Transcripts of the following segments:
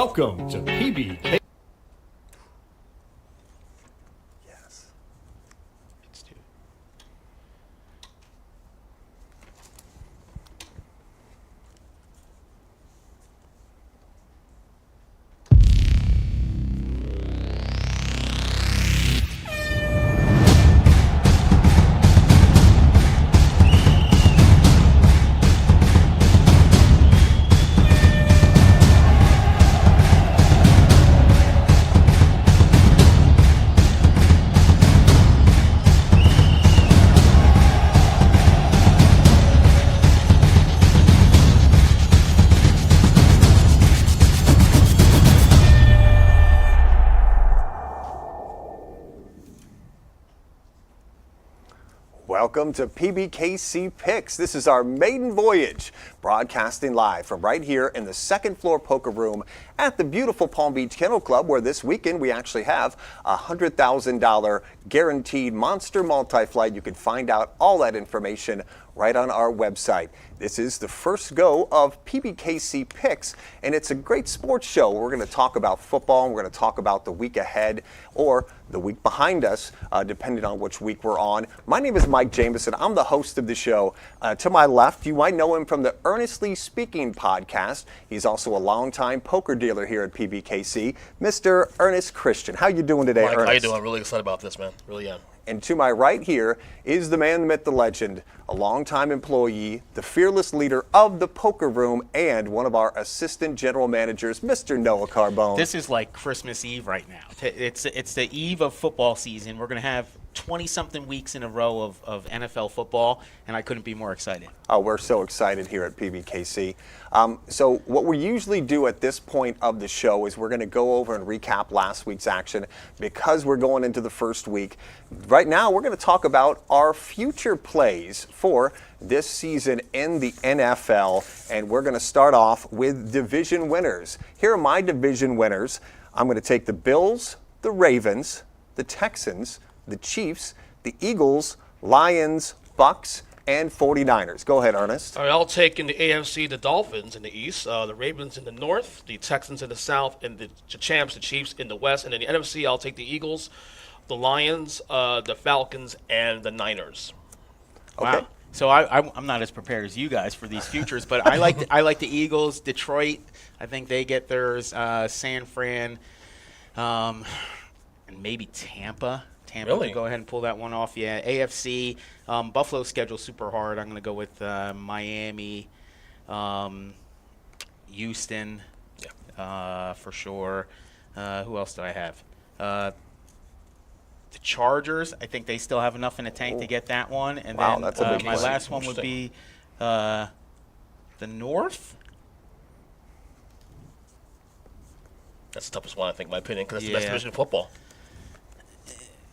Welcome to PBKC. Yes. Let's do it. Welcome to PBKC Picks. This is our maiden voyage, broadcasting live from right here in the second floor poker room at the beautiful Palm Beach Kennel Club, where this weekend we actually have a $100,000 guaranteed monster multi-flight. You can find out all that information right on our website. This is the first go of PBKC Picks, and it's a great sports show. We're going to talk about football, and we're going to talk about the week ahead or the week behind us, depending on which week we're on. My name is Mike Jameson. I'm the host of the show. To my left, you might know him from the Earnestly Speaking podcast. He's also a longtime poker dealer here at PBKC, Mr. Ernest Christian. How you doing today, Mike, Ernest? how you doing? I'm really excited about this, man. Really am. And to my right here is the man, the myth, the legend, a longtime employee, the fearless leader of the poker room, and one of our assistant general managers, Mr. Noah Carbone. This is like Christmas Eve right now. It's the eve of football season. We're going to have 20-something weeks in a row of NFL football, and I couldn't be more excited. Oh, we're so excited here at PBKC. So what we usually do at this point of the show is we're going to go over and recap last week's action because we're going into the first week. Right now, we're going to talk about our future plays for this season in the NFL, and we're going to start off with division winners. Here are my division winners. I'm going to take the Bills, the Ravens, the Texans, the Chiefs, the Eagles, Lions, Bucks, and 49ers. Go ahead, Ernest. All right, I'll take in the AFC the Dolphins in the East, the Ravens in the North, the Texans in the South, and the champs, the Chiefs, in the West. And in the NFC, I'll take the Eagles, the Lions, the Falcons, and the Niners. Okay. Wow. So I'm not as prepared as you guys for these futures, but I like the Eagles, Detroit. I think they get theirs. San Fran, and maybe Tampa. Really? Go ahead and pull that one off. Yeah, AFC. Buffalo's schedule super hard. I'm going to go with Miami, Houston, for sure. Who else do I have? The Chargers. I think they still have enough in the tank to get that one. And Wow, then that's a big my play. last one would be the North. That's the toughest one, I think, in my opinion, because that's the best Yeah. division of football.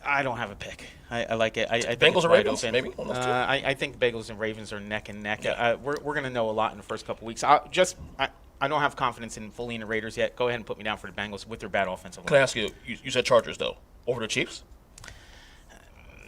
I don't have a pick. I like it. I think Bengals it's or wide Ravens, open. maybe? One of those two. I think Bengals and Ravens are neck and neck. Yeah. We're going to know a lot in the first couple weeks. I don't have confidence in fully in the Raiders yet. Go ahead and put me down for the Bengals with their bad offensive Can I line. ask you, you said Chargers, though, over the Chiefs?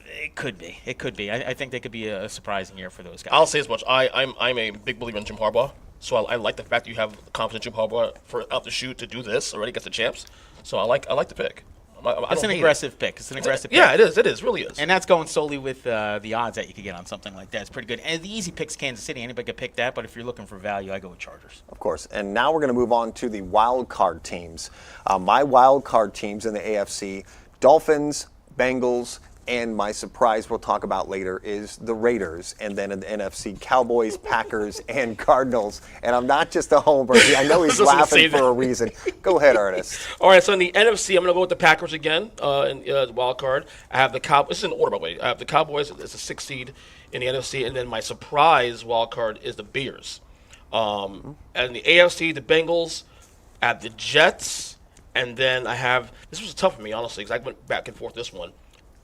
It could be. It could be. I think they could be a surprising year for those guys. I'll say as much. I'm a big believer in Jim Harbaugh, so I like the fact that you have confidence in Jim Harbaugh for out the chute to do this already against the champs. So I like the pick. It's an aggressive pick. It's an aggressive pick. Yeah, it is. It is. Really is. And that's going solely with the odds that you could get on something like that. It's pretty good. And the easy pick's Kansas City. Anybody could pick that. But if you're looking for value, I go with Chargers. Of course. And now we're going to move on to the wild card teams. My wild card teams in the AFC, Dolphins, Bengals, and my surprise we'll talk about later is the Raiders. And then in the NFC, Cowboys, Packers, and Cardinals. And I'm not just a homer. I know he's I was gonna laughing say for that. a reason. Go ahead, Ernest. All right, so in the NFC, I'm going to go with the Packers again in the wild card. I have the Cowboys. This is in order, by the way. I have the Cowboys as a 6th seed in the NFC, and then my surprise wild card is the Bears. And the AFC, the Bengals, I have the Jets, and then I have – this was tough for me, honestly, because I went back and forth this one.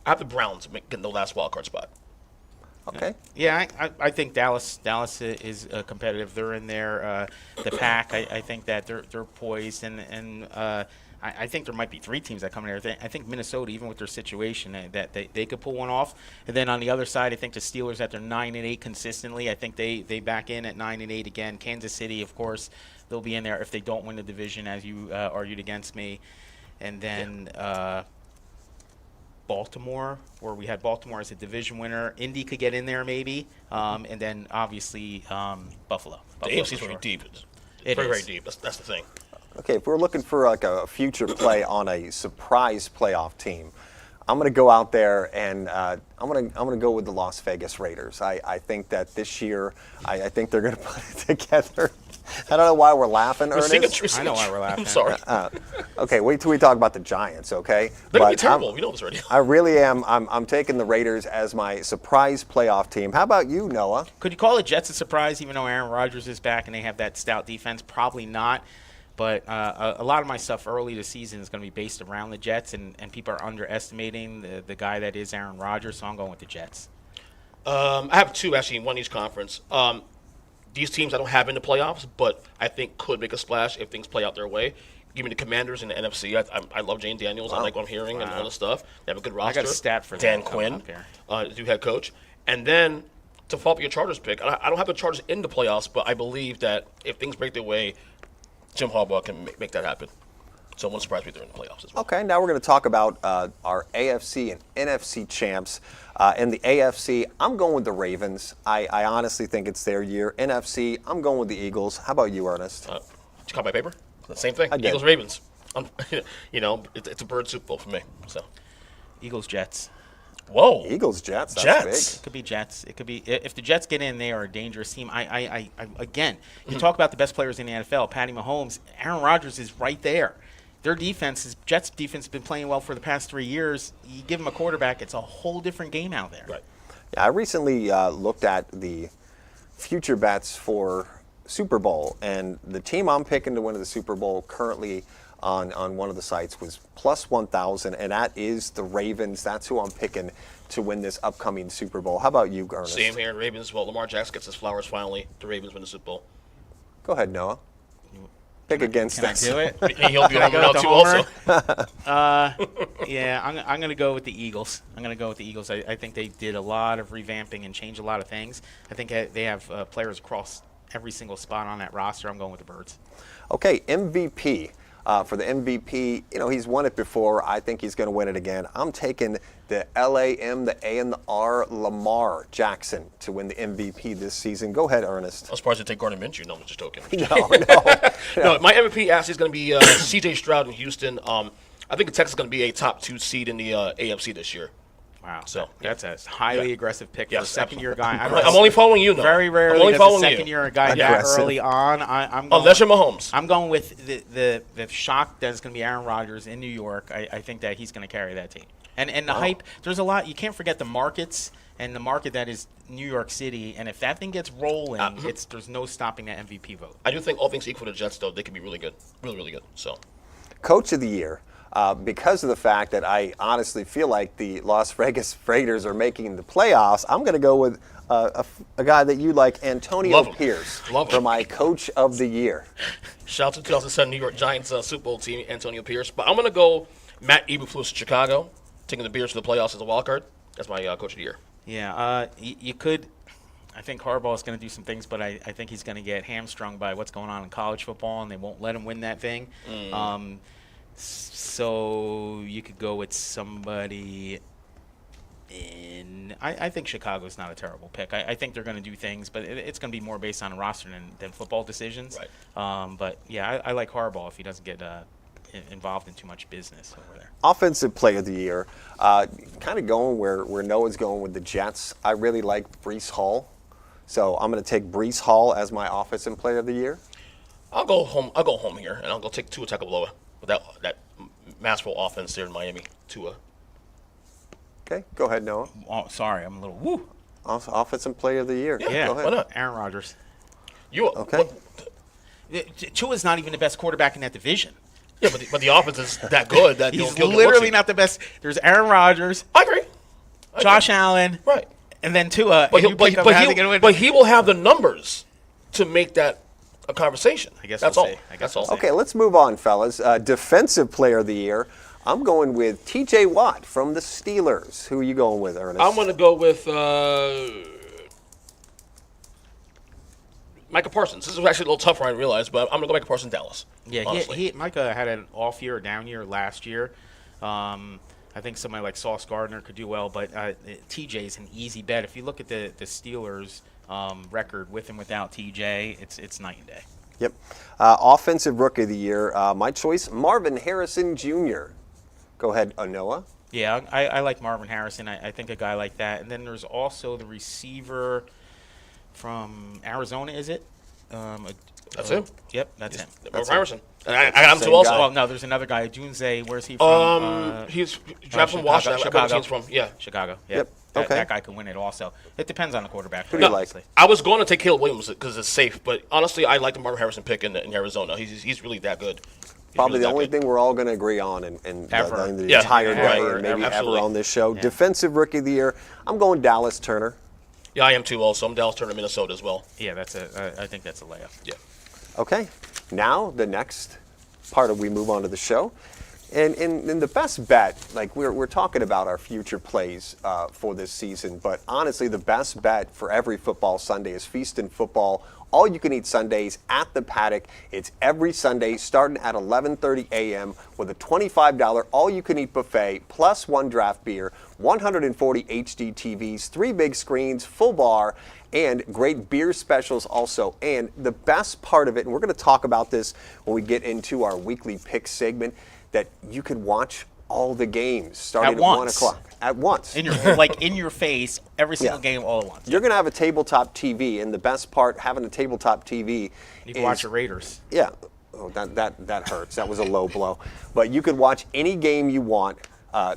I have the Browns getting the last wild card spot. Okay. Yeah, I think Dallas is competitive. They're in there. The Pack, I think that they're poised, and I think there might be 3 teams that come in there. I think Minnesota, even with their situation, that they could pull one off. And then on the other side, I think the Steelers, at their 9-8 consistently, I think they back in at 9-8 again. Kansas City, of course, they'll be in there if they don't win the division, as you argued against me. And then Baltimore, where we had Baltimore as a division winner. Indy could get in there maybe. And then, obviously, Buffalo. The AFC is very deep. It very, is. very deep. That's the thing. Okay, if we're looking for like a future play on a surprise playoff team, I'm going to go out there and I'm going to go with the Las Vegas Raiders. I think that this year, I think they're going to put it together. I don't know why we're laughing, Ernest. I know why we're laughing. I'm sorry. Okay, wait till we talk about the Giants, okay? They're going to be terrible. We know this already. I really am. I'm taking the Raiders as my surprise playoff team. How about you, Noah? Could you call the Jets a surprise, even though Aaron Rodgers is back and they have that stout defense? Probably not. But a lot of my stuff early this season is going to be based around the Jets, and people are underestimating the guy that is Aaron Rodgers, so I'm going with the Jets. I have 2, actually, one in each conference. These teams I don't have in the playoffs, but I think could make a splash if things play out their way. Give me the Commanders in the NFC. I love Jane Daniels. Wow. I like what I'm hearing and all this stuff. They have a good roster. I got a stat for Dan that Quinn, up new head coach. And then to follow up your Chargers pick, I don't have the Chargers in the playoffs, but I believe that if things break their way, Jim Harbaugh can make that happen. So it won't surprise me if they're in the playoffs as well. Okay, now we're going to talk about our AFC and NFC champs. In the AFC, I'm going with the Ravens. I honestly think it's their year. NFC, I'm going with the Eagles. How about you, Ernest? Did you call my paper? The same thing. I did. Eagles, Ravens. It's a bird soup bowl for me. So. Eagles, Jets. Whoa. Eagles, Jets. That's Jets. It could be Jets. It could be if the Jets get in, they are a dangerous team. I again, you talk about the best players in the NFL. Patty Mahomes, Aaron Rodgers is right there. Their defense, Jets' defense, has been playing well for the past 3 years. You give them a quarterback, it's a whole different game out there. Right. Yeah, I recently looked at the future bets for Super Bowl, and the team I'm picking to win the Super Bowl currently on one of the sites was plus 1,000, and that is the Ravens. That's who I'm picking to win this upcoming Super Bowl. How about you, Ernest? Same here. Ravens. Well, Lamar Jackson gets his flowers finally. The Ravens win the Super Bowl. Go ahead, Noah. Pick against Can I us. do it? He'll be on go now with too the also. Yeah, I'm going to go with the Eagles. I think they did a lot of revamping and changed a lot of things. I think they have players across every single spot on that roster. I'm going with the Birds. Okay, MVP. For the MVP, he's won it before. I think he's going to win it again. I'm taking the LAM, the A and the R, Lamar Jackson to win the MVP this season. Go ahead, Ernest. I'm surprised they take Gardner Minshew. No, I'm just joking. No. My MVP actually is going to be C.J. Stroud in Houston. I think Texas is going to be a top 2 seed in the AFC this year. Wow, So, that's a highly aggressive pick for a second-year guy. I'm only following you, though. Very rarely I'm only does a following second-year guy that Aggressive. early on. I'm going, Unless you're Mahomes. I'm going with the shock that is going to be Aaron Rodgers in New York. I think that he's going to carry that team. And the hype, there's a lot. You can't forget the markets and the market that is New York City. And if that thing gets rolling, there's no stopping that MVP vote. I do think all things equal to the Jets, though, they could be really good. Really, really good. So, Coach of the Year. Because of the fact that I honestly feel like the Las Vegas Raiders are making the playoffs, I'm going to go with a guy that you like, Antonio Love him. Pierce, Love him. for my Coach of the Year. shout out to 2007 New York Giants Super Bowl team, Antonio Pierce. But I'm going to go Matt Eberflus, Chicago, taking the Bears to the playoffs as a wild card. That's my Coach of the Year. Yeah, you could. I think Harbaugh is going to do some things, but I think he's going to get hamstrung by what's going on in college football, and they won't let him win that thing. So you could go with somebody in – I think Chicago's not a terrible pick. I think they're going to do things, but it's going to be more based on a roster than football decisions. Right. But, yeah, I like Harbaugh if he doesn't get involved in too much business over there. Offensive Player of the Year. Kind of going where Noah's going with the Jets. I really like Breece Hall. So I'm going to take Breece Hall as my Offensive Player of the Year. I'll go home here, and I'll go take Tua Tagovailoa with that masterful offense there in Miami. Tua. Okay, go ahead, Noah. Oh, sorry, I'm a little woo. Offensive Player of the Year. Yeah, go ahead. why not? Aaron Rodgers. Okay. Tua's not even the best quarterback in that division. Yeah, but the offense is that good that He's he'll literally not the best. There's Aaron Rodgers, I agree. Josh Allen, Right. and then Tua. But and you pick up how's he gonna win? he will have the numbers to make that a conversation. I guess that's we'll all. see. I guess That's we'll all. see. Okay, let's move on, fellas. Defensive Player of the Year. I'm going with T.J. Watt from the Steelers. Who are you going with, Ernest? I'm going to go with Micah Parsons. This is actually a little tougher, I realize, but I'm going to go Micah Parsons, Dallas. Yeah, honestly. Micah had an off year, a down year last year. I think somebody like Sauce Gardner could do well, but TJ is an easy bet. If you look at the Steelers' record with and without TJ, it's night and day. Yep. Offensive Rookie of the Year. My choice, Marvin Harrison Jr. Go ahead, Noah. Yeah, I like Marvin Harrison. I think a guy like that. And then there's also the receiver from Arizona, is it? That's him. Yep, that's him. Marvin Harrison. And I got him Same too also. guy. Well, no, there's another guy, Junze. Where's he from? He's drafted from Washington. I forgot where he's from. Yeah. Chicago. Yeah. Yep, That, okay. that guy could win it also. It depends on the quarterback. Who do you like? obviously. I was going to take Caleb Williams because it's safe, but honestly, I like the Marvin Harrison pick in Arizona. He's really that good. He's Probably really the that only good. thing we're all going to agree on in Ever. the Yeah. entire Yeah. day Ever, and maybe ever absolutely. on this show. Defensive Rookie of the Year. I'm going Dallas Turner. Yeah, I am too. Also, I'm Dallas Turner, Minnesota as well. Yeah, I think that's a layup. Yeah. Okay. Now the next part of we move on to the show. And in the best bet, like we're talking about our future plays for this season, but honestly, the best bet for every football Sunday is Feast and Football. All you can eat Sundays at the Paddock. It's every Sunday starting at 11:30 a.m. with a $25 all you can eat buffet plus one draft beer, 140 HD TVs, 3 big screens, full bar, and great beer specials also. And the best part of it, and we're going to talk about this when we get into our weekly pick segment, that you could watch all the games starting at 1 once. o'clock at once. In your face, every single Yeah. game all at once. You're going to have a tabletop TV, and the best part, having a tabletop TV, You can watch the Raiders. Yeah, oh, that hurts. That was a low blow. But you could watch any game you want.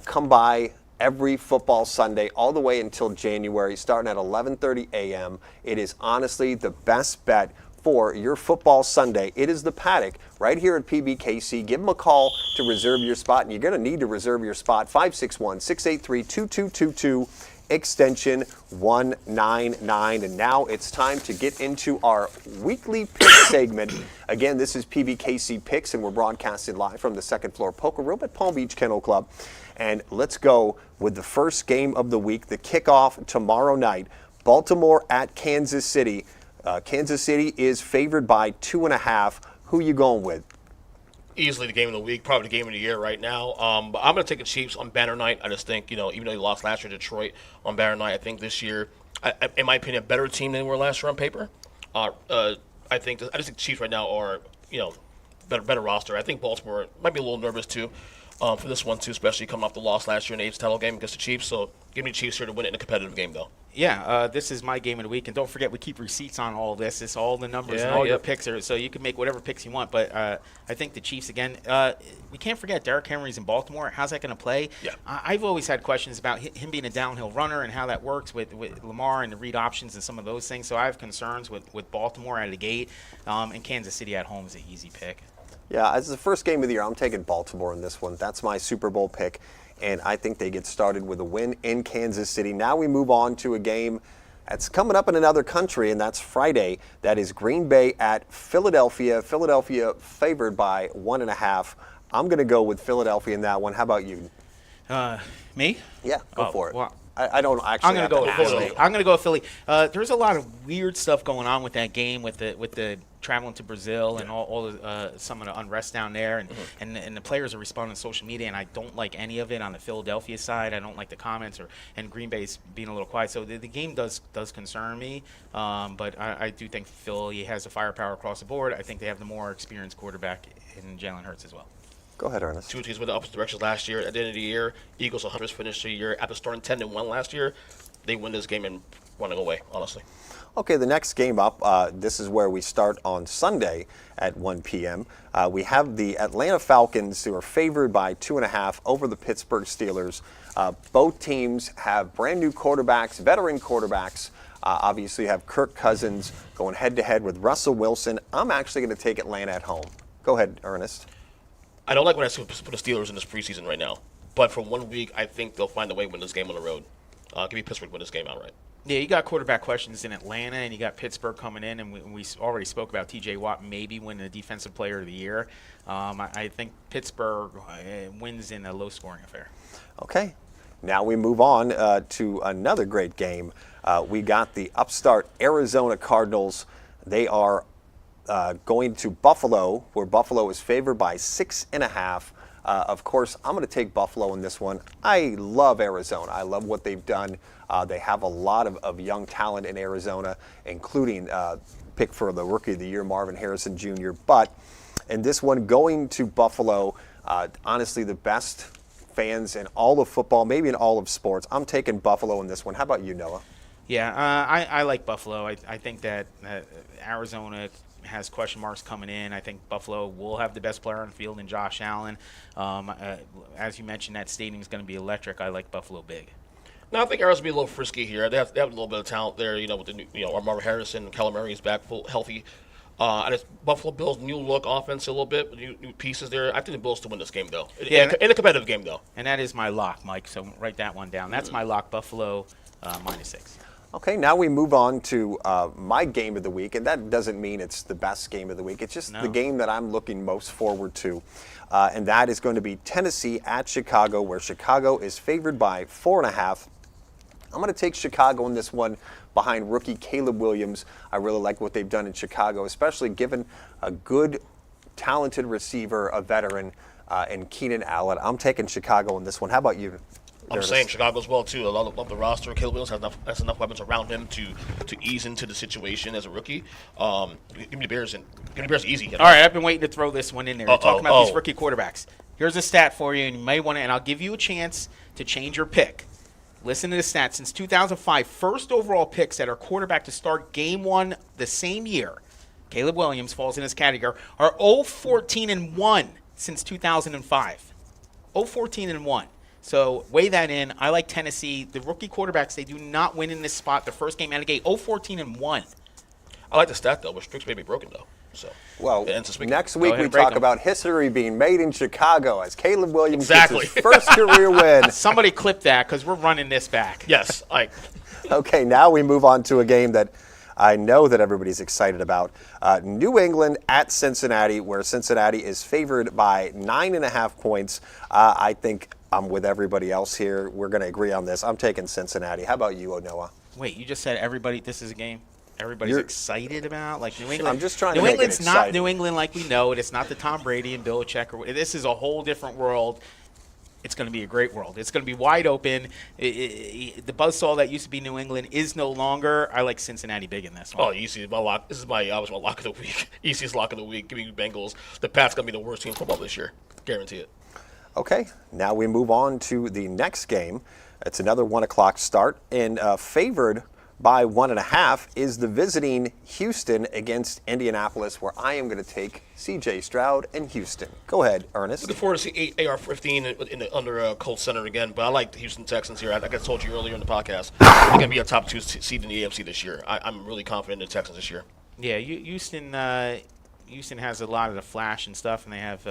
Come by every football Sunday all the way until January, starting at 11:30 a.m. It is honestly the best bet for your football Sunday. It is the Paddock right here at PBKC. Give them a call to reserve your spot, and you're going to need to reserve your spot. 561-683-2222, extension 199. And now it's time to get into our weekly pick segment. Again, this is PBKC Picks, and we're broadcasting live from the second floor poker room at Palm Beach Kennel Club. And let's go with the first game of the week, the kickoff tomorrow night. Baltimore at Kansas City. Kansas City is favored by 2.5. Who you going with? Easily the game of the week, probably the game of the year right now. But I'm going to take the Chiefs on banner night. I just think, even though they lost last year to Detroit on banner night, I think this year, in my opinion, a better team than they were last year on paper. I just think the Chiefs right now are, better roster. I think Baltimore might be a little nervous too for this one too, especially coming off the loss last year in the AFC title game against the Chiefs. So give me the Chiefs here to win it in a competitive game, though. Yeah, this is my game of the week, and don't forget we keep receipts on all of this. It's all the numbers and Yeah, all your yep. picks are, so you can make whatever picks you want. But I think the Chiefs again. We can't forget Derrick Henry's in Baltimore. How's that going to play? Yeah. I've always had questions about him being a downhill runner and how that works with Lamar and the read options and some of those things. So I have concerns with Baltimore out of the gate, and Kansas City at home is an easy pick. Yeah, as the first game of the year, I'm taking Baltimore in this one. That's my Super Bowl pick, and I think they get started with a win in Kansas City. Now we move on to a game that's coming up in another country, and that's Friday. That is Green Bay at Philadelphia. Philadelphia favored by 1.5. I'm going to go with Philadelphia in that one. How about you? Me? Yeah, go for it. Well, I don't actually. I'm going to go with have to Philly. ask. I'm going to go with Philly. There's a lot of weird stuff going on with that game, with the traveling to Brazil and all some of the unrest down there, and the players are responding to social media, and I don't like any of it on the Philadelphia side. I don't like the comments, and Green Bay's being a little quiet. So the game does concern me, but I do think Philly has the firepower across the board. I think they have the more experienced quarterback in Jalen Hurts as well. Go ahead, Ernest. Two teams went the opposite directions last year. At the end of the year, Eagles and Hunters finished the year after starting 10-1 last year. They win this game and running away, honestly. Okay, the next game up, this is where we start on Sunday at 1 p.m. We have the Atlanta Falcons, who are favored by 2.5 over the Pittsburgh Steelers. Both teams have brand new quarterbacks, veteran quarterbacks. Obviously, you have Kirk Cousins going head-to-head with Russell Wilson. I'm actually going to take Atlanta at home. Go ahead, Ernest. I don't like when I put the Steelers in this preseason right now. But for 1 week, I think they'll find a way to win this game on the road. Give me Pittsburgh win this game outright. Yeah, you got quarterback questions in Atlanta, and you got Pittsburgh coming in, and we already spoke about T.J. Watt maybe winning the Defensive Player of the Year. I think Pittsburgh wins in a low-scoring affair. Okay. Now we move on to another great game. We got the upstart Arizona Cardinals. They are going to Buffalo, where Buffalo is favored by 6.5. Of course, I'm going to take Buffalo in this one. I love Arizona. I love what they've done. They have a lot of young talent in Arizona, including pick for the Rookie of the Year, Marvin Harrison Jr. But in this one, going to Buffalo, honestly, the best fans in all of football, maybe in all of sports. I'm taking Buffalo in this one. How about you, Noah? Yeah, I like Buffalo. I think that Arizona has question marks coming in. I think Buffalo will have the best player on the field in Josh Allen. As you mentioned, that stadium is going to be electric. I like Buffalo big. No, I think Arizona's be a little frisky here. They have a little bit of talent there, with the new, Marvin Harrison, Kyler Murray is back full healthy. And it's Buffalo Bills' new look offense a little bit, with new pieces there. I think the Bills to win this game, though. In a competitive game, though. And that is my lock, Mike, so write that one down. That's my lock, Buffalo -6. Okay, now we move on to my game of the week, and that doesn't mean it's the best game of the week. It's just the game that I'm looking most forward to, and that is going to be Tennessee at Chicago, where Chicago is favored by 4.5. I'm going to take Chicago in this one behind rookie Caleb Williams. I really like what they've done in Chicago, especially given a good, talented receiver, a veteran, in Keenan Allen. I'm taking Chicago in this one. How about you? I'm saying Chicago as well, too. A lot of the roster, Caleb Williams has enough weapons around him to ease into the situation as a rookie. Give me the Bears easy. All right, I've been waiting to throw this one in there. We're talking about these rookie quarterbacks. Here's a stat for you, and you may want to, and I'll give you a chance to change your pick. Listen to the stat. Since 2005, first overall picks that are quarterback to start game one the same year, Caleb Williams falls in this category, are 0-14-1 since 2005. 0-14-1. So weigh that in. I like Tennessee. The rookie quarterbacks, they do not win in this spot. The first game out of the gate, 0-14-1. I like the stat, though, but streaks may be broken, though. So, well, next week we talk about history being made in Chicago as Caleb Williams gets his first career win. Somebody clip that because we're running this back. Yes. Okay, now we move on to a game that I know that everybody's excited about. New England at Cincinnati, where Cincinnati is favored by 9.5 points. I think I'm with everybody else here. We're going to agree on this. I'm taking Cincinnati. How about you, Noah? Wait, you just said everybody, this is a game everybody's excited about? Like New England? I'm just trying to New make England's it not exciting. New England like we know it. It's not the Tom Brady and Belichick. This is a whole different world. It's going to be a great world. It's going to be wide open. The buzzsaw that used to be New England is no longer. I like Cincinnati big in this one. Oh, easy. My lock. This is my lock of the week. Easiest lock of the week. Give me Bengals. The Pats going to be the worst team in football this year. Guarantee it. Okay, now we move on to the next game. It's another 1 o'clock start, and favored by 1.5 is the visiting Houston against Indianapolis, where I am going to take C.J. Stroud and Houston. Go ahead, Ernest. Looking forward to see AR-15 under Colts Center again, but I like the Houston Texans here. Like I told you earlier in the podcast, they're going to be a top 2 seed in the AFC this year. I'm really confident in the Texans this year. Yeah, Houston has a lot of the flash and stuff, and they have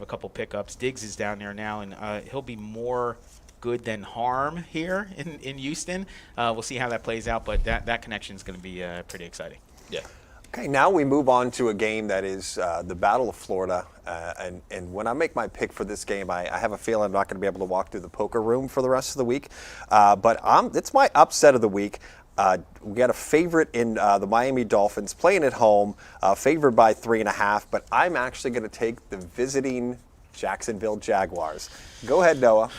a couple pickups. Diggs is down there now, and he'll be more good than harm here in Houston. We'll see how that plays out, but that connection is going to be pretty exciting. Yeah. Okay, now we move on to a game that is the Battle of Florida. And when I make my pick for this game, I have a feeling I'm not going to be able to walk through the poker room for the rest of the week. But it's my upset of the week. We got a favorite in the Miami Dolphins playing at home, favored by 3.5. But I'm actually going to take the visiting Jacksonville Jaguars. Go ahead, Noah.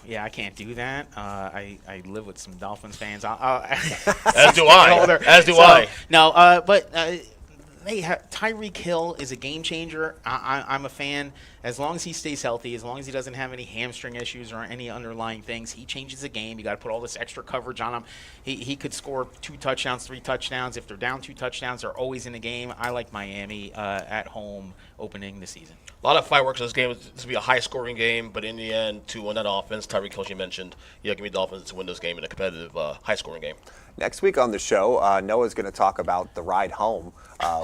Yeah, I can't do that. I live with some Dolphins fans. As do I. As do I. No, but Tyreek Hill is a game changer. I'm a fan. As long as he stays healthy, as long as he doesn't have any hamstring issues or any underlying things, he changes the game. You got to put all this extra coverage on him. He could score 2 touchdowns, 3 touchdowns. If they're down 2 touchdowns, they're always in the game. I like Miami at home opening the season. A lot of fireworks in this game. It's going to be a high-scoring game, but in the end, to win that offense, Tyreek Hill, you mentioned, give me Dolphins to win this game in a competitive, high-scoring game. Next week on the show, Noah's going to talk about the ride home,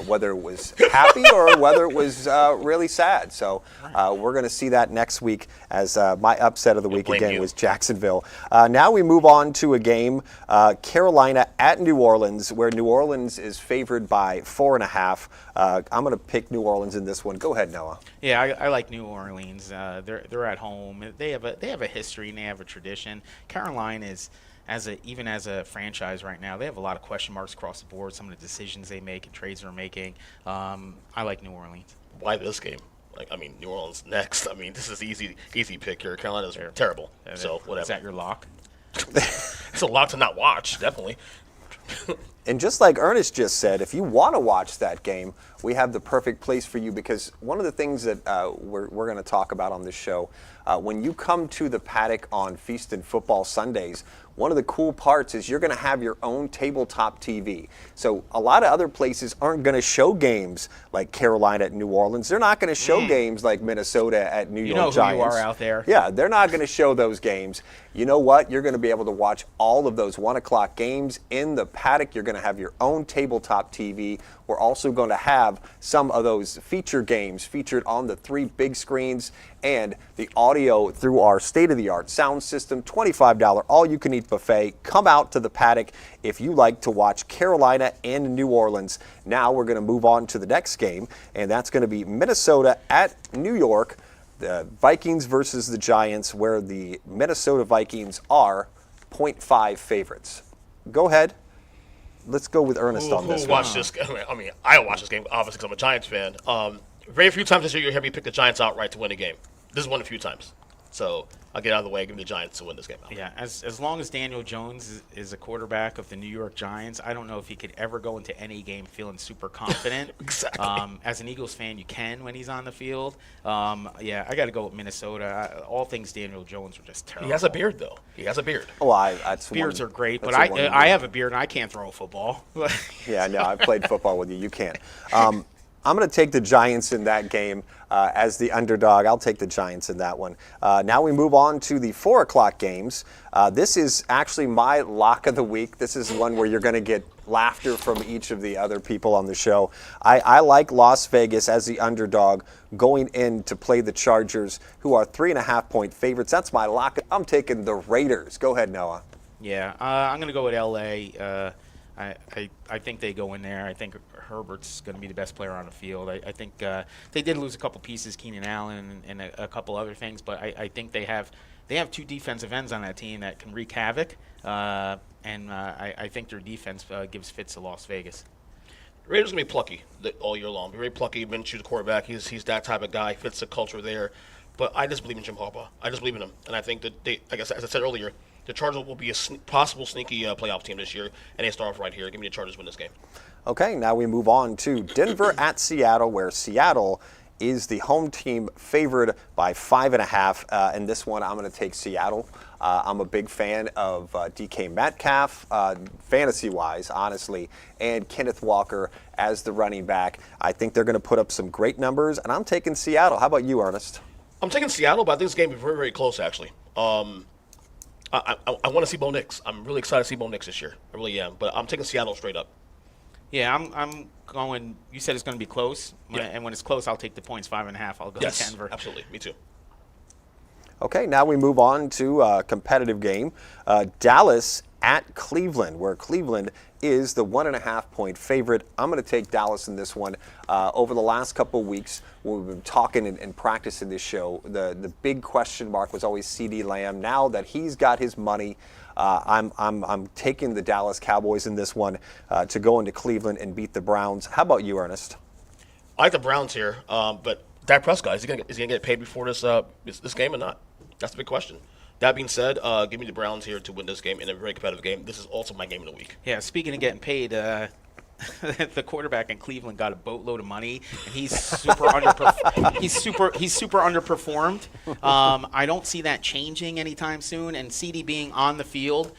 whether it was happy or whether it was really sad. So We're going to see that next week as my upset of the week blame again you. was Jacksonville. Now we move on to a game, Carolina at New Orleans, where New Orleans is favored by 4.5. I'm going to pick New Orleans in this one. Go ahead, Noah. Yeah, I like New Orleans. They're at home. They have a history and they have a tradition. Carolina is even as a franchise right now, they have a lot of question marks across the board. Some of the decisions they make and trades they're making. I like New Orleans. Why this game? New Orleans next. This is easy pick here. Carolina's terrible. So whatever. Is that your lock? It's a lot to not watch, definitely. And just like Ernest just said, if you want to watch that game, we have the perfect place for you, because one of the things that we're going to talk about on this show, when you come to the Paddock on Feast and Football Sundays, one of the cool parts is you're going to have your own tabletop TV. So a lot of other places aren't going to show games like Carolina at New Orleans. They're not going to show games like Minnesota at New York Giants. You know who you are out there. Yeah, they're not going to show those games. You know what? You're going to be able to watch all of those 1 o'clock games in the Paddock. You're going to have your own tabletop TV. We're also going to have some of those feature games featured on the 3 big screens, and the audio through our state-of-the-art sound system, $25 all-you-can-eat buffet. Come out to the Paddock if you like to watch Carolina and New Orleans. Now we're going to move on to the next game, and that's going to be Minnesota at New York. The Vikings versus the Giants, where the Minnesota Vikings are 0.5 favorites. Go ahead. Let's go with Ernest on this one. Watch this. I watch this game obviously because I'm a Giants fan. Very few times this year you'll hear me pick the Giants outright to win a game. This is one of the few times. So I'll get out of the way, give me the Giants to win this game. Yeah, as long as Daniel Jones is a quarterback of the New York Giants, I don't know if he could ever go into any game feeling super confident. Exactly. As an Eagles fan, you can when he's on the field. I got to go with Minnesota. All things Daniel Jones are just terrible. He has a beard, though. He has a beard. Oh, Beards are great, but I have a beard and I can't throw a football. Yeah, no, I played football with you. You can't. I'm going to take the Giants in that game as the underdog. I'll take the Giants in that one. Now we move on to the 4 o'clock games. This is actually my lock of the week. This is one where you're going to get laughter from each of the other people on the show. I like Las Vegas as the underdog going in to play the Chargers, who are 3.5-point favorites. That's my lock. I'm taking the Raiders. Go ahead, Noah. Yeah, I'm going to go with L.A. I think they go in there. I think Herbert's going to be the best player on the field. I think they did lose a couple pieces, Keenan Allen and a couple other things, but I think they have 2 defensive ends on that team that can wreak havoc, and I think their defense gives fits to Las Vegas. Raiders going to be plucky all year long. Very plucky. Minshew's the quarterback. He's that type of guy. Fits the culture there. But I just believe in Jim Harbaugh. I just believe in him. And I think that I guess, as I said earlier, the Chargers will be a possible sneaky playoff team this year, and they start off right here. Give me the Chargers win this game. Okay, now we move on to Denver at Seattle, where Seattle is the home team favored by 5.5. In this one, I'm going to take Seattle. I'm a big fan of DK Metcalf, fantasy-wise, honestly, and Kenneth Walker as the running back. I think they're going to put up some great numbers, and I'm taking Seattle. How about you, Ernest? I'm taking Seattle, but I think this game is very, very close, actually. I want to see Bo Nix. I'm really excited to see Bo Nix this year. I really am. But I'm taking Seattle straight up. Yeah, I'm going. You said it's going to be close, and when it's close, I'll take the points 5.5. I'll go to Denver. Absolutely. Me too. Okay, now we move on to a competitive game. Dallas at Cleveland, where Cleveland is the 1.5-point favorite. I'm going to take Dallas in this one. Over the last couple of weeks, when we've been talking and practicing this show, the big question mark was always CeeDee Lamb. Now that he's got his money, I'm taking the Dallas Cowboys in this one to go into Cleveland and beat the Browns. How about you, Ernest? I like the Browns here, but Dak Prescott, is he going to get paid before this game or not? That's the big question. That being said, give me the Browns here to win this game in a very competitive game. This is also my game of the week. Yeah, speaking of getting paid, the quarterback in Cleveland got a boatload of money, and he's super he's super underperformed. I don't see that changing anytime soon. And CD being on the field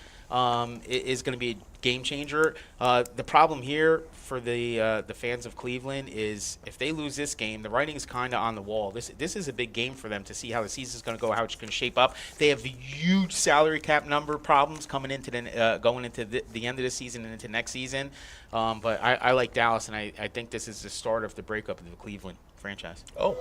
is going to be a game changer. The problem here for the fans of Cleveland is if they lose this game, the writing's kind of on the wall. This is a big game for them to see how the season's going to go, how it's going to shape up. They have huge salary cap number problems coming into going into the end of the season and into next season. But I like Dallas, and I think this is the start of the breakup of the Cleveland franchise. Oh.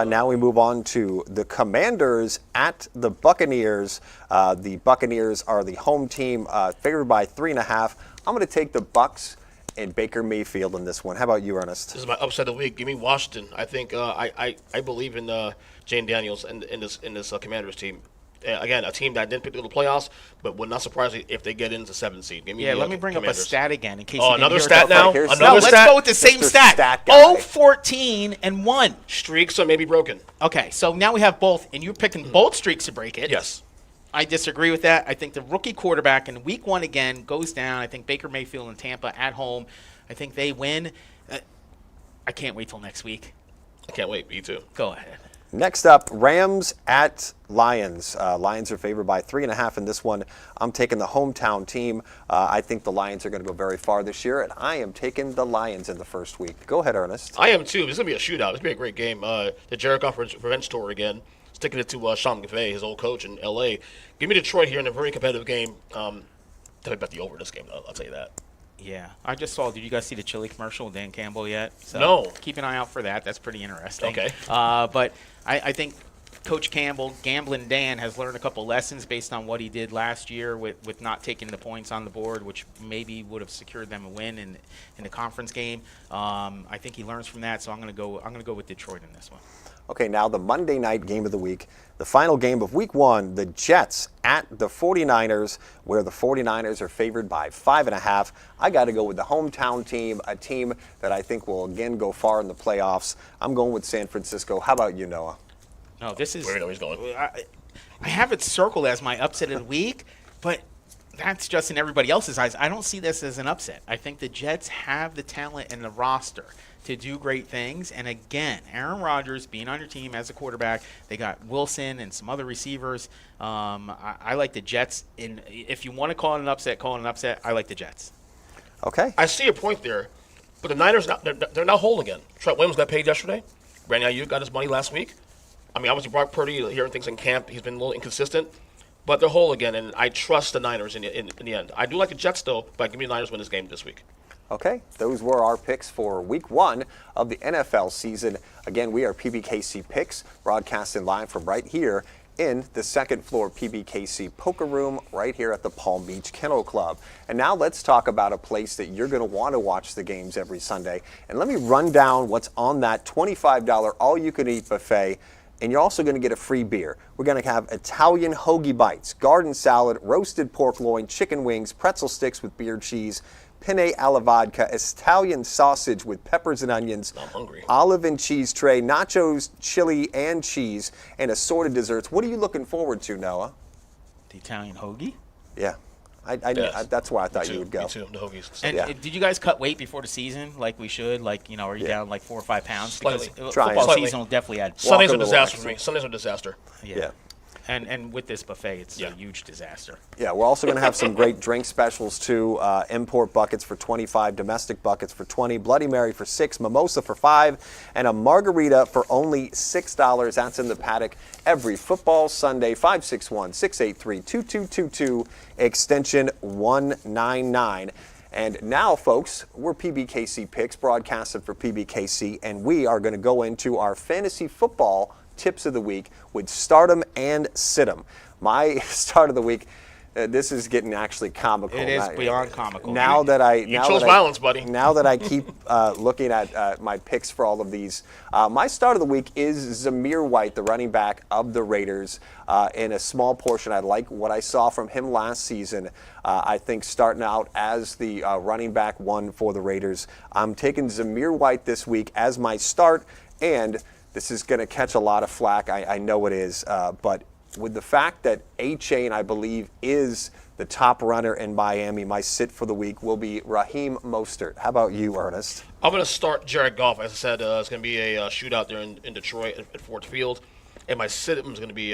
Now we move on to the Commanders at the Buccaneers. The Buccaneers are the home team, favored by 3.5. I'm going to take the Bucs and Baker Mayfield in this one. How about you, Ernest? This is my upset of the week. Give me Washington. I think I believe in Jane Daniels in this Commanders team. Again, a team that didn't pick the playoffs, but would not surprise me if they get into 7th seed. Give me let me bring Commanders. up a stat again in case. Oh, you didn't another hear stat it. now. Here's- Another No, let's stat. go with the same Mr. stat. Stat guy. 0-14-1. Streaks are maybe broken. Okay, so now we have both, and you're picking both streaks to break it. Yes. I disagree with that. I think the rookie quarterback in week 1 again goes down. I think Baker Mayfield and Tampa at home. I think they win. I can't wait till next week. I can't wait. Me too. Go ahead. Next up, Rams at Lions. Lions are favored by 3.5 in this one. I'm taking the hometown team. I think the Lions are going to go very far this year, and I am taking the Lions in the first week. Go ahead, Ernest. I am too. This is going to be a shootout. This is going to be a great game. The Jared Goff revenge tour again. Sticking it to Sean McVay, his old coach in L.A. Give me Detroit here in a very competitive game. Tell me about the over in this game, I'll tell you that. Yeah, I just saw. Did you guys see the chili commercial with Dan Campbell yet? So No. Keep an eye out for that. That's pretty interesting. Okay. But I think Coach Campbell, Gambling Dan, has learned a couple lessons based on what he did last year with not taking the points on the board, which maybe would have secured them a win in the conference game. I think he learns from that, so I'm going to go with Detroit in this one. Okay, now the Monday night game of the week, the final game of week 1, the Jets at the 49ers, where the 49ers are favored by 5.5. I got to go with the hometown team, a team that I think will again go far in the playoffs. I'm going with San Francisco. How about you, Noah? No, this is. Where do you know he's going? I have it circled as my upset of the week, but that's just in everybody else's eyes. I don't see this as an upset. I think the Jets have the talent and the roster to do great things. And again, Aaron Rodgers being on your team as a quarterback, they got Wilson and some other receivers. I like the Jets. If you want to call it an upset, call it an upset. I like the Jets. Okay. I see a point there, but the Niners, they're not whole again. Trent Williams got paid yesterday. Brandon Ayuk got his money last week. I mean, obviously, Brock Purdy, hearing things in camp, he's been a little inconsistent. But they're whole again, and I trust the Niners in the end. I do like the Jets, though, but give me the Niners win this game this week. Okay, those were our picks for week 1 of the NFL season. Again, we are PBKC Picks, broadcasting live from right here in the second floor PBKC Poker Room right here at the Palm Beach Kennel Club. And now let's talk about a place that you're going to want to watch the games every Sunday. And let me run down what's on that $25 all-you-can-eat buffet. And you're also going to get a free beer. We're going to have Italian hoagie bites, garden salad, roasted pork loin, chicken wings, pretzel sticks with beer cheese, penne alla vodka, Italian sausage with peppers and onions, I'm hungry. olive and cheese tray, nachos, chili, and cheese, and assorted desserts. What are you looking forward to, Noah? The Italian hoagie. Yeah, Yes. that's where I thought Me you too, would go. Me too, the Hoagies. And Yeah. did you guys cut weight before the season like we should? Like, are you down like 4 or 5 pounds? Slightly. Because Trying. football Slightly. season will definitely add. Sundays are a Walk a little disaster for extra. me. Sundays are a disaster. Yeah. And with this buffet, it's Yeah. a huge disaster. Yeah, we're also going to have some great drink specials too. Import buckets for $25, domestic buckets for $20, Bloody Mary for $6, mimosa for $5, and a margarita for only $6. That's in the paddock every football Sunday. 561-683-2222, extension 199. And now, folks, we're PBKC Picks, broadcasted for PBKC, and we are going to go into our fantasy football tips of the week with Stardom and Situm. My start of the week, this is getting actually comical. It is beyond comical. Now that I chose violence, buddy. Now that I keep looking at my picks for all of these, my start of the week is Zamir White, the running back of the Raiders. In a small portion, I like what I saw from him last season. I think starting out as the running back 1 for the Raiders, I'm taking Zamir White this week as my start, and this is going to catch a lot of flack. I know it is, but with the fact that A-Chain, I believe, is the top runner in Miami, my sit for the week will be Raheem Mostert. How about you, Ernest? I'm going to start Jared Goff. As I said, it's going to be a shootout there in Detroit at Ford Field. And my sit-em is going to be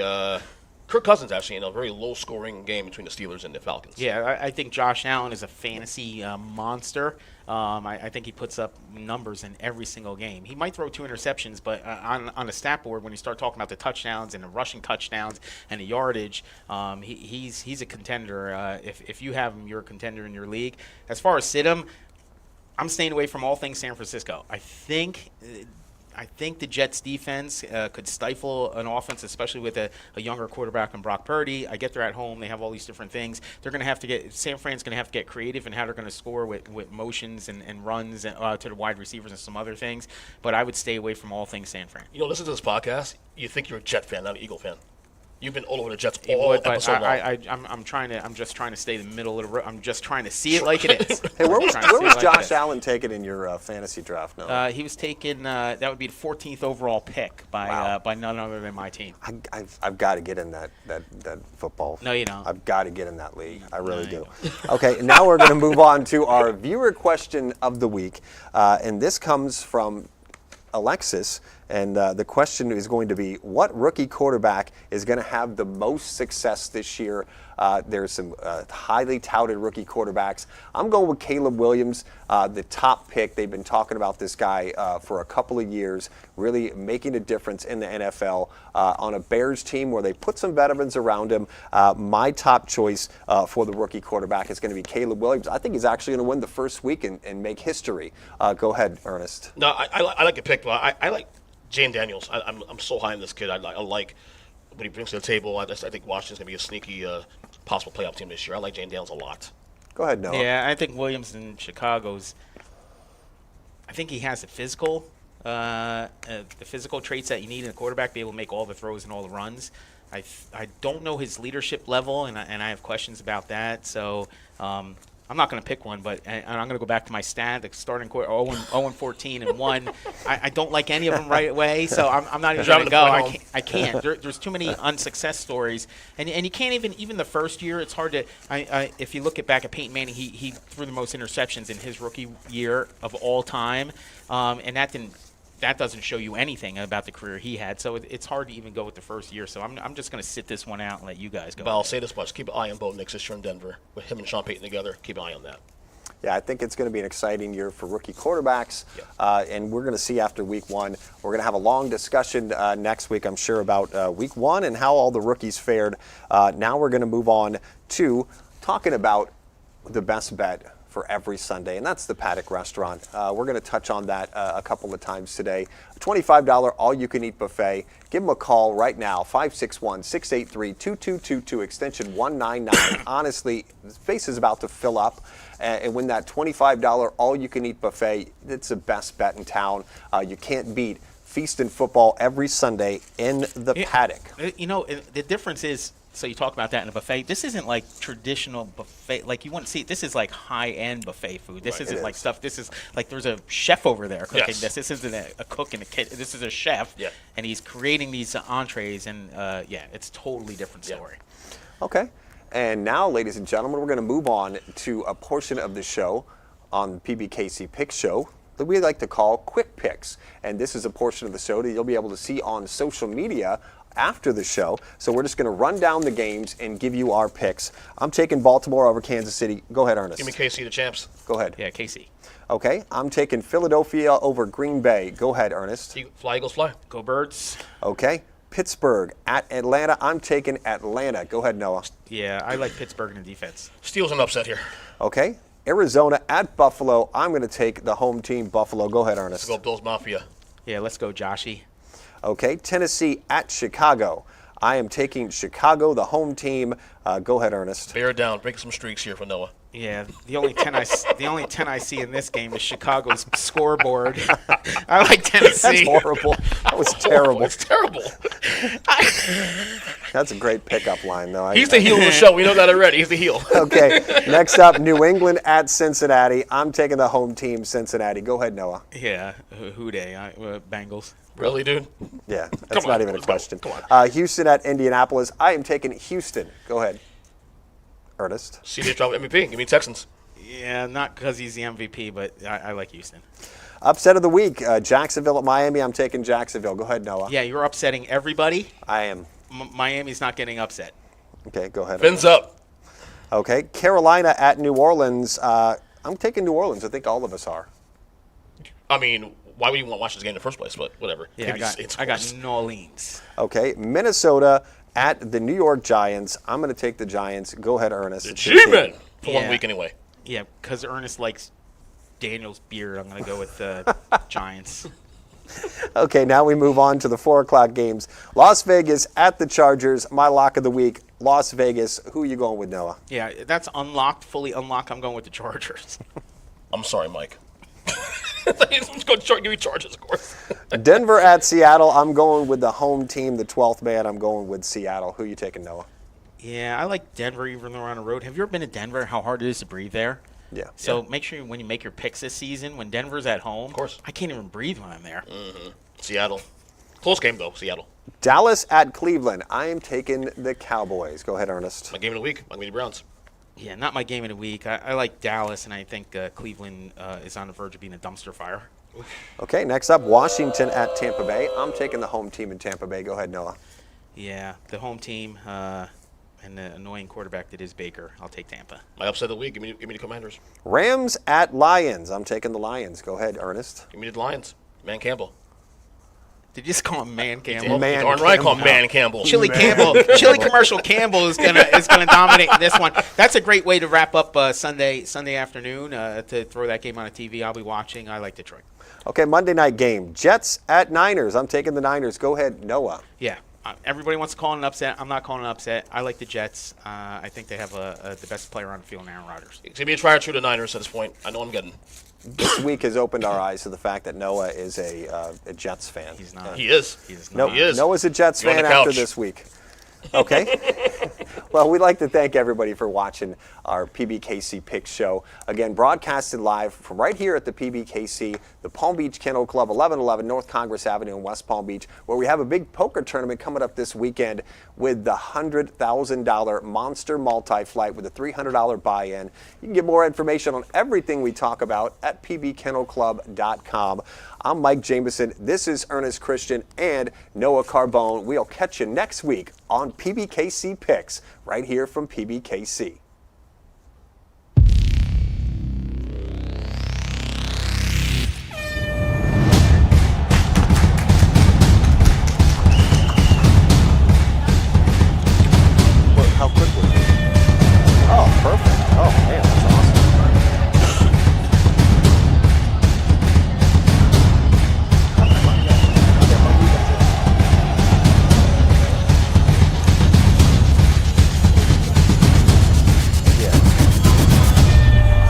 Kirk Cousins, actually, in a very low-scoring game between the Steelers and the Falcons. Yeah, I think Josh Allen is a fantasy monster. I think he puts up numbers in every single game. He might throw 2 interceptions, but on the stat board, when you start talking about the touchdowns and the rushing touchdowns and the yardage, he's a contender. If you have him, you're a contender in your league. As far as sit him, I'm staying away from all things San Francisco. I think I think the Jets defense could stifle an offense, especially with a younger quarterback in Brock Purdy. I get they're at home. They have all these different things. They're going to have to get – San Fran's going to have to get creative in how they're going to score with motions and runs to the wide receivers and some other things. But I would stay away from all things San Fran. Listen to this podcast, you think you're a Jet fan, not an Eagle fan. You've been all over the Jets You all would, but episode long. I'm just trying to stay in the middle of the road. I'm just trying to see it like it is. Hey, where I'm was trying to see it like it Josh is. Allen taken in your fantasy draft? No. He was taken. That would be the 14th overall pick Wow. by none other than my team. I've got to get in that football. No, you don't. I've got to get in that league. I really No, do. Okay, now we're going to move on to our viewer question of the week, and this comes from Alexis, and the question is going to be, what rookie quarterback is going to have the most success this year? There's some highly touted rookie quarterbacks. I'm going with Caleb Williams, the top pick. They've been talking about this guy for a couple of years, really making a difference in the NFL on a Bears team where they put some veterans around him. My top choice for the rookie quarterback is going to be Caleb Williams. I think he's actually going to win the first week and make history. Go ahead, Ernest. No, I like the pick. But I like Jane Daniels. I'm so high on this kid. I like what he brings to the table. I think Washington's going to be a sneaky possible playoff team this year. I like Jane Daniels a lot. Go ahead, Noah. Yeah, I think Williams in Chicago's. I think he has the physical traits that you need in a quarterback to be able to make all the throws and all the runs. I don't know his leadership level, and I have questions about that. So I'm not going to pick one, but and I'm going to go back to my stat, the starting quarter, 0-14 and 1. I don't like any of them right away, so I'm not even going to go. I can't. There's too many unsuccess stories, and you can't even the first year. It's hard to. If you look back at Peyton Manning, he threw the most interceptions in his rookie year of all time, and that doesn't show you anything about the career he had. So it's hard to even go with the first year. So I'm just going to sit this one out and let you guys go. But I'll say this much: keep an eye on Bo Nix this year in Denver with him and Sean Payton together. Keep an eye on that. Yeah, I think it's going to be an exciting year for rookie quarterbacks, and we're going to see after week one. We're going to have a long discussion next week, I'm sure, about week one and how all the rookies fared. Now we're going to move on to talking about the best bet for every Sunday, and that's the Paddock Restaurant. We're going to touch on that a couple of times today. A $25 all-you-can-eat buffet. Give them a call right now, 561-683-2222, extension 199. Honestly, the space is about to fill up, and when that $25 all-you-can-eat buffet, it's the best bet in town. You can't beat Feast and Football every Sunday in the Paddock. The difference is, so you talk about that in a buffet. This isn't like traditional buffet. Like you want to see, this is like high-end buffet food. This isn't like stuff. This is like there's a chef over there cooking this. This isn't a cook in a kitchen. This is a chef, and he's creating these entrees. And it's a totally different story. Okay. And now, ladies and gentlemen, we're going to move on to a portion of the show on the PBKC Picks show that we like to call Quick Picks. And this is a portion of the show that you'll be able to see on social media after the show. So we're just going to run down the games and give you our picks. I'm taking Baltimore over Kansas City. Go ahead, Ernest. Give me KC, the champs. Go ahead. Yeah, KC. Okay. I'm taking Philadelphia over Green Bay. Go ahead, Ernest. Fly, Eagles, fly. Go Birds. Okay. Pittsburgh at Atlanta. I'm taking Atlanta. Go ahead, Noah. Yeah, I like Pittsburgh in the defense. Steel's an upset here. Okay. Arizona at Buffalo. I'm going to take the home team, Buffalo. Go ahead, Ernest. Let's go Bills Mafia. Yeah, let's go Joshy. Okay, Tennessee at Chicago. I am taking Chicago, the home team. Go ahead, Ernest. Bear down. Break some streaks here for Noah. Yeah, the only 10 I see in this game is Chicago's scoreboard. I like Tennessee. That's horrible. That was terrible. It's terrible. That's a great pickup line, though. He's the heel of the show. We know that already. He's the heel. Okay, next up, New England at Cincinnati. I'm taking the home team, Cincinnati. Go ahead, Noah. Yeah, who they? Bengals. Really, dude? Yeah, that's not even a question. Come on. Houston at Indianapolis. I am taking Houston. Go ahead, Ernest. CJ Stroud MVP. Give me Texans. Yeah, not because he's the MVP, but I like Houston. Upset of the week, Jacksonville at Miami. I'm taking Jacksonville. Go ahead, Noah. Yeah, you're upsetting everybody. I am. Miami's not getting upset. Okay, go ahead. Fins up. Okay, Carolina at New Orleans. I'm taking New Orleans. I think all of us are. I mean, why would you want to watch this game in the first place? But whatever. Yeah, I got New Orleans. Okay, Minnesota at the New York Giants. I'm going to take the Giants. Go ahead, Ernest. The G-Men. For 1 week anyway. Yeah, because Ernest likes Daniel's beard. I'm going to go with the Giants. Okay, now we move on to the 4 o'clock games. Las Vegas at the Chargers. My lock of the week, Las Vegas. Who are you going with, Noah? Yeah, that's unlocked, fully unlocked. I'm going with the Chargers. I'm sorry, Mike. I'm going to give you Chargers, of course. Denver at Seattle. I'm going with the home team, the 12th man. I'm going with Seattle. Who are you taking, Noah? Yeah, I like Denver even though we're on the road. Have you ever been to Denver, how hard it is to breathe there? Yeah. So make sure when you make your picks this season, when Denver's at home, of course. I can't even breathe when I'm there. Seattle. Close game, though, Seattle. Dallas at Cleveland. I am taking the Cowboys. Go ahead, Ernest. My game of the week. I'm going to be Browns. Yeah, not my game of the week. I like Dallas, and I think Cleveland is on the verge of being a dumpster fire. Okay, next up, Washington at Tampa Bay. I'm taking the home team in Tampa Bay. Go ahead, Noah. Yeah, the home team and the annoying quarterback that is Baker. I'll take Tampa. My upset of the week. Give me the Commanders. Rams at Lions. I'm taking the Lions. Go ahead, Ernest. Give me the Lions. Man Campbell. Did you just call him Man Campbell? Man Darn right, I call him Campbell. Man Campbell. Chili Campbell, Chili Commercial Campbell is gonna dominate this one. That's a great way to wrap up Sunday afternoon to throw that game on a TV. I'll be watching. I like Detroit. Okay, Monday night game. Jets at Niners. I'm taking the Niners. Go ahead, Noah. Yeah, everybody wants to call it an upset. I'm not calling it an upset. I like the Jets. I think they have the best player on the field, Aaron Rodgers. It's going to be a try or two to Niners at this point. I know I'm getting. This week has opened our eyes to the fact that Noah is a Jets fan. He's not. He is. He's No, not. He is. Noah's a Jets You're on fan the after couch. this week. Okay. Well, we'd like to thank everybody for watching our PBKC Picks show. Again, broadcasted live from right here at the PBKC, the Palm Beach Kennel Club, 1111 North Congress Avenue in West Palm Beach, where we have a big poker tournament coming up this weekend with the $100,000 Monster Multi-Flight with a $300 buy-in. You can get more information on everything we talk about at pbkennelclub.com. I'm Mike Jameson. This is Ernest Christian and Noah Carbone. We'll catch you next week on PBKC Picks right here from PBKC.